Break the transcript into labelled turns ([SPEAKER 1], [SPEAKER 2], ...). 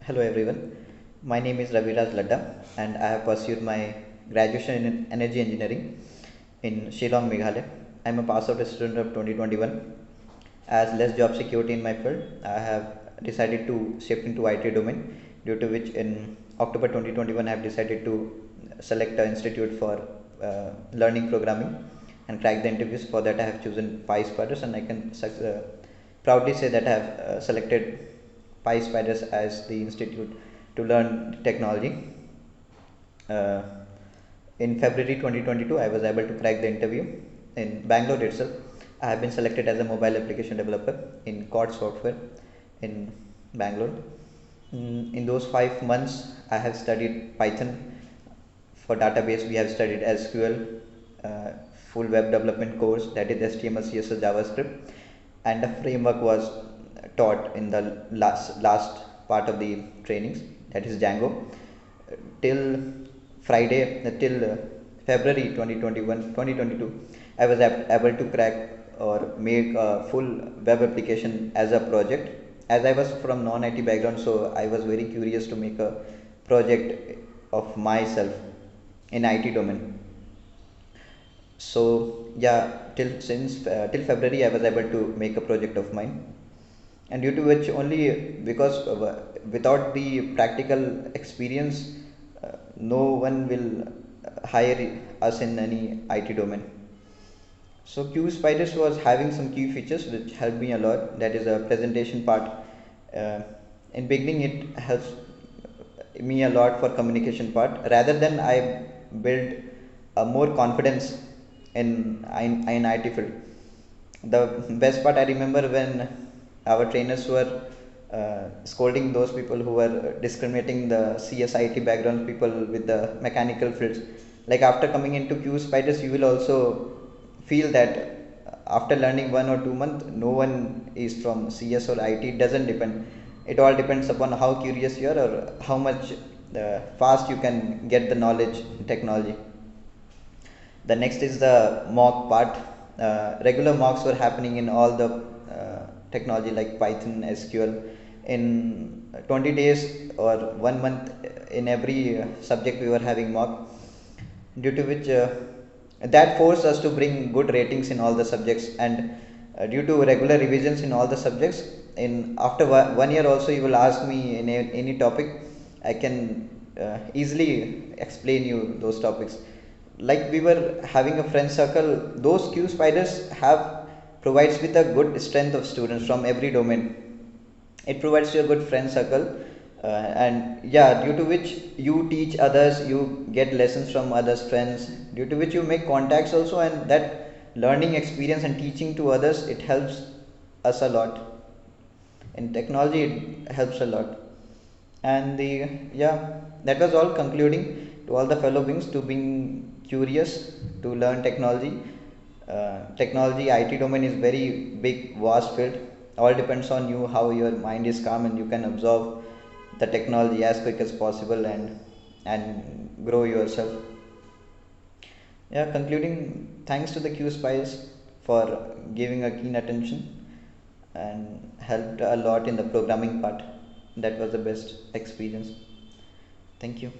[SPEAKER 1] Hello everyone, my name is Raviraj and I have pursued my graduation in energy engineering in Shillong, Meghalaya. I am a pass out student of 2021. As less job security in my field, I have decided to shift into IT domain, due to which in October 2021 I have decided to select an institute for learning programming and crack the interviews. For that I have chosen Pyspiders, and I can proudly say that I have selected Pyspiders as the institute to learn technology. Uh, in February 2022, I was able to crack the interview in Bangalore itself. I have been selected as a mobile application developer in COD software in Bangalore. In those 5 months, I have studied Python. For database, we have studied SQL, uh, full web development course, that is HTML, CSS, JavaScript, and a framework was taught in the last part of the trainings, that is Django. Till till February 2022, I was able to crack or make a full web application as a project. As I was from non-IT background, so I was very curious to make a project of myself in IT domain. So yeah, till February I was able to make a project of mine, and due to which only, because without the practical experience, no one will hire us in any IT domain. So Spiders was having some key features which helped me a lot. That is a presentation part. In beginning, it helps me a lot for communication part. Rather than I build a more confidence in IT field. The best part I remember when our trainers were scolding those people who were discriminating the CSIT background people with the mechanical fields. Like after coming into Spiders, you will also feel that after learning 1 or 2 months, no one is from CS or IT. It doesn't depend. It all depends upon how curious you are, or how much fast you can get the knowledge technology. The next is the mock part. Regular mocks were happening in all the technology like Python, SQL. In 20 days or 1 month, in every subject we were having mock, due to which that forced us to bring good ratings in all the subjects. And due to regular revisions in all the subjects, in after 1 year also, you will ask me in any topic, I can easily explain you those topics. Like we were having a friend circle, those Spiders have provides with a good strength of students from every domain. It provides you a good friend circle, and yeah, due to which you teach others, you get lessons from others friends, due to which you make contacts also, and that learning experience and teaching to others, it helps us a lot. In technology, it helps a lot. And the yeah, that was all. Concluding to all the fellow beings to being curious to learn technology. Technology IT domain is very big, vast field. All depends on you, how your mind is calm and you can absorb the technology as quick as possible, and grow yourself. Yeah, concluding, thanks to the Spice for giving a keen attention and helped a lot in the programming part. That was the best experience. Thank you.